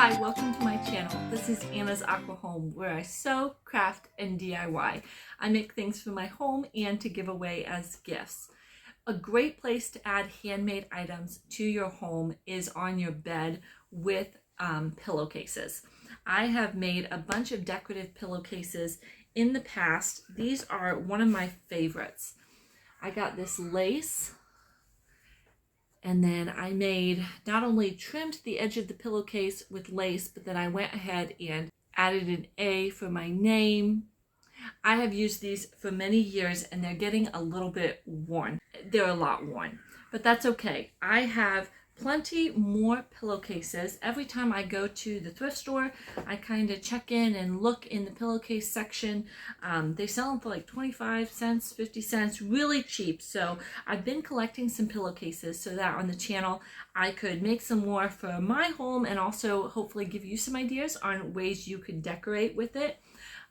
Hi, welcome to my channel. This is Anna's Aqua Home, where I sew, craft, and DIY. I make things for my home and to give away as gifts. A great place to add handmade items to your home is on your bed with pillowcases. I have made a bunch of decorative pillowcases in the past. These are one of my favorites. I got this lace, and then I not only trimmed the edge of the pillowcase with lace, but then I went ahead and added an A for my name. I have used these for many years and they're getting a little bit worn. They're a lot worn, but that's okay. I have plenty more pillowcases. Every time I go to the thrift store, I kind of check in and look in the pillowcase section. They sell them for like 25 cents, 50 cents, really cheap. So I've been collecting some pillowcases so that on the channel I could make some more for my home and also hopefully give you some ideas on ways you could decorate with it.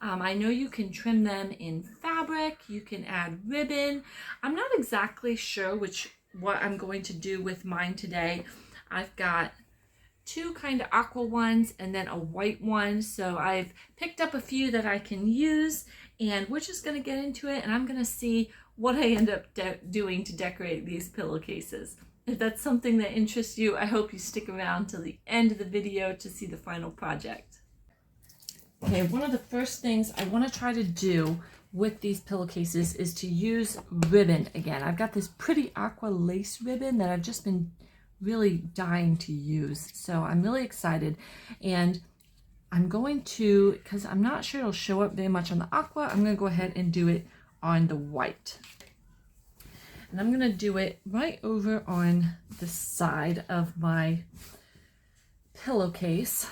I know you can trim them in fabric, you can add ribbon. I'm not exactly sure what I'm going to do with mine today. I've got two kind of aqua ones and then a white one. So I've picked up a few that I can use and we're just going to get into it and I'm going to see what I end up doing to decorate these pillowcases. If that's something that interests you, I hope you stick around till the end of the video to see the final project. Okay, one of the first things I want to try to do with these pillowcases is to use ribbon again. I've got this pretty aqua lace ribbon that I've just been really dying to use. So I'm really excited. And I'm going to, because I'm not sure it'll show up very much on the aqua, I'm going to go ahead and do it on the white. And I'm going to do it right over on the side of my pillowcase.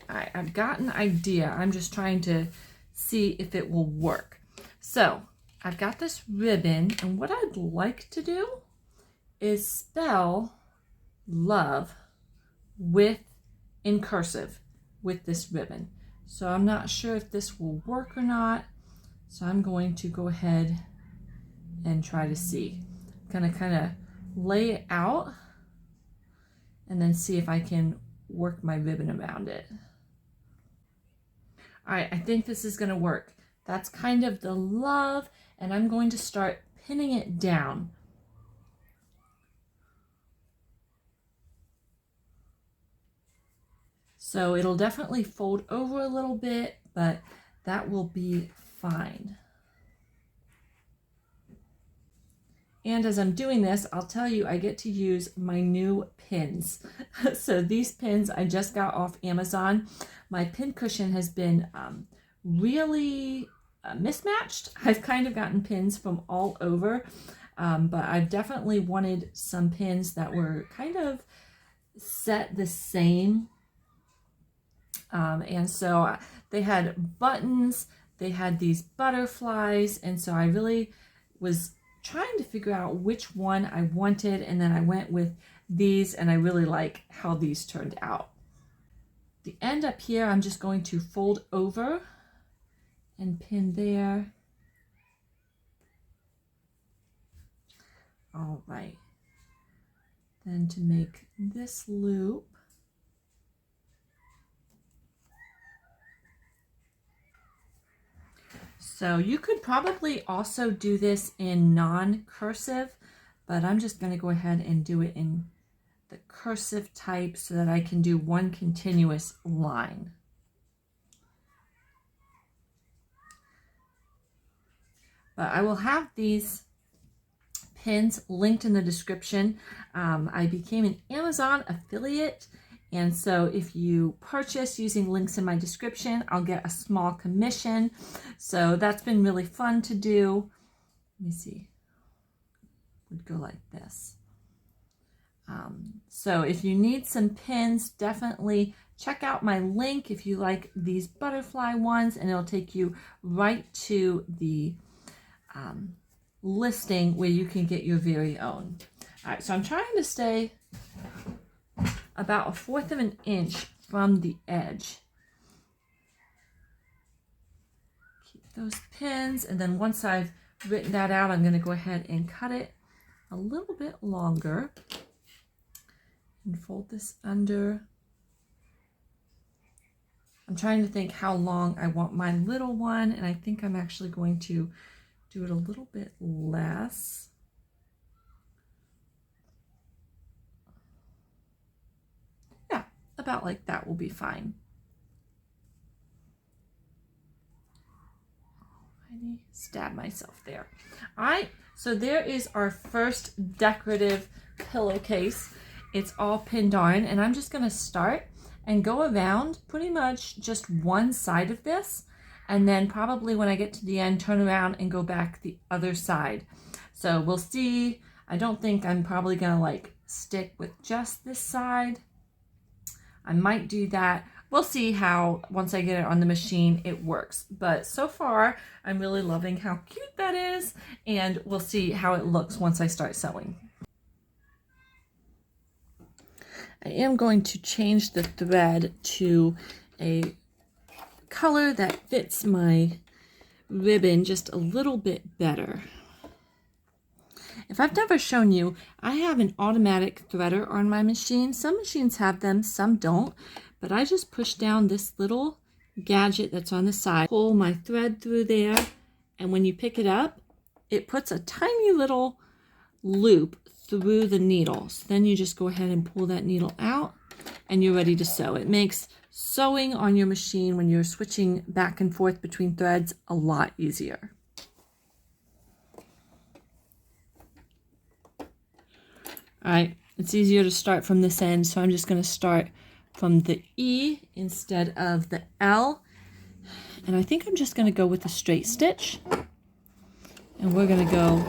I've got an idea. I'm just trying to see if it will work. So I've got this ribbon, and what I'd like to do is spell love in cursive with this ribbon. So I'm not sure if this will work or not. So I'm going to go ahead and try to see. I'm going to kind of lay it out and then see if I can work my ribbon around it. All right, I think this is going to work. That's kind of the love, and I'm going to start pinning it down. So it'll definitely fold over a little bit, but that will be fine. And as I'm doing this, I'll tell you, I get to use my new pins. So these pins I just got off Amazon. My pin cushion has been really mismatched. I've kind of gotten pins from all over, but I've definitely wanted some pins that were kind of set the same. And so they had buttons, they had these butterflies, and so I really was trying to figure out which one I wanted, and then I went with these, and I really like how these turned out. The end up here, I'm just going to fold over and pin there. All right. Then to make this loop, so you could probably also do this in non-cursive, but I'm just going to go ahead and do it in the cursive type so that I can do one continuous line. But I will have these pins linked in the description. I became an Amazon affiliate, and so if you purchase using links in my description, I'll get a small commission. So that's been really fun to do. Let me see. Would go like this. So if you need some pins, definitely check out my link if you like these butterfly ones, and it'll take you right to the listing where you can get your very own. All right, so I'm trying to stay about 1/4 of an inch from the edge. Keep those pins, and then once I've written that out, I'm going to go ahead and cut it a little bit longer and fold this under I'm trying to think how long I want my little one, and I think I'm actually going to do it a little bit less. Yeah, about like that will be fine. I stab myself there. All right, so there is our first decorative pillowcase. It's all pinned on, and I'm just gonna start and go around pretty much just one side of this, and then probably when I get to the end, turn around and go back the other side. So we'll see. I don't think I'm probably gonna like stick with just this side. I might do that. We'll see how, once I get it on the machine, it works. But so far, I'm really loving how cute that is, and we'll see how it looks once I start sewing. I am going to change the thread to a color that fits my ribbon just a little bit better. If I've never shown you, I have an automatic threader on my machine. Some machines have them, some don't, but I just push down this little gadget that's on the side, pull my thread through there, and when you pick it up, it puts a tiny little loop through the needle. So then you just go ahead and pull that needle out, and you're ready to sew. It makes sewing on your machine when you're switching back and forth between threads a lot easier. All right, it's easier to start from this end, so I'm just going to start from the E instead of the L. And I think I'm just going to go with a straight stitch. And we're going to go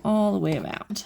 all the way around.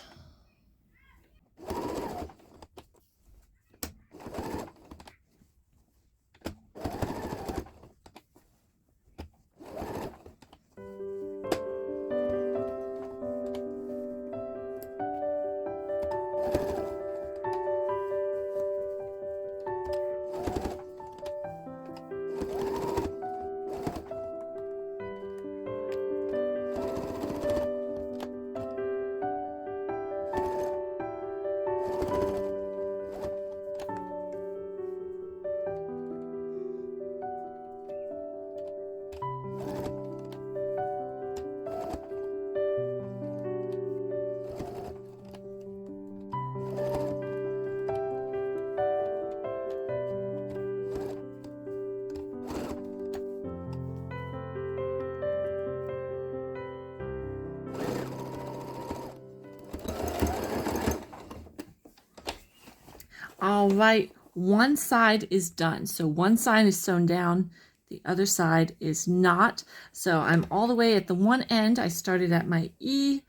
All right, one side is done. So one side is sewn down, the other side is not. So I'm all the way at the one end. I started at my E,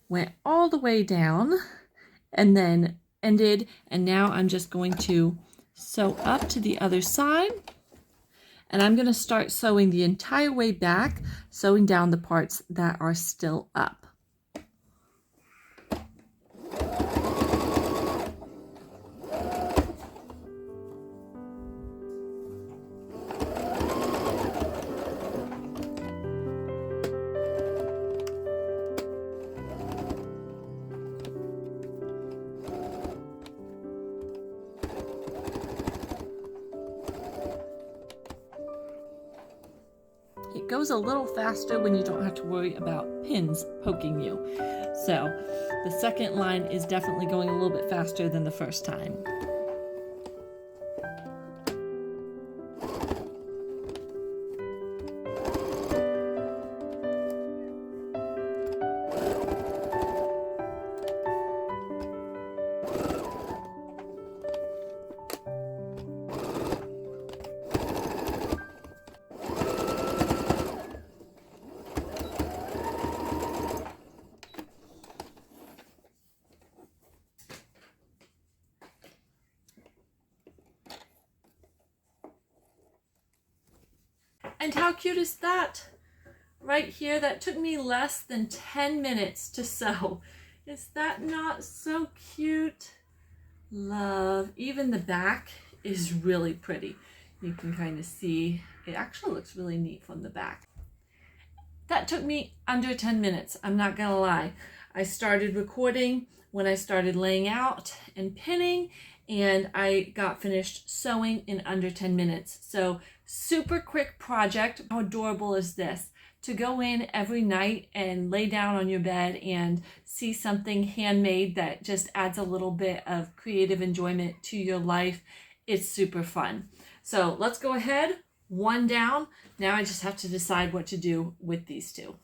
went all the way down, and then ended. And now I'm just going to sew up to the other side. And I'm going to start sewing the entire way back, sewing down the parts that are still up. It goes a little faster when you don't have to worry about pins poking you. So the second line is definitely going a little bit faster than the first time. And how cute is that? Right here, that took me less than 10 minutes to sew. Is that not so cute? Love. Even the back is really pretty. You can kind of see, it actually looks really neat from the back. That took me under 10 minutes, I'm not gonna lie. I started recording when I started laying out and pinning, and I got finished sewing in under 10 minutes. So super quick project. How adorable is this? To go in every night and lay down on your bed and see something handmade that just adds a little bit of creative enjoyment to your life. It's super fun. So let's go ahead, one down. Now I just have to decide what to do with these two.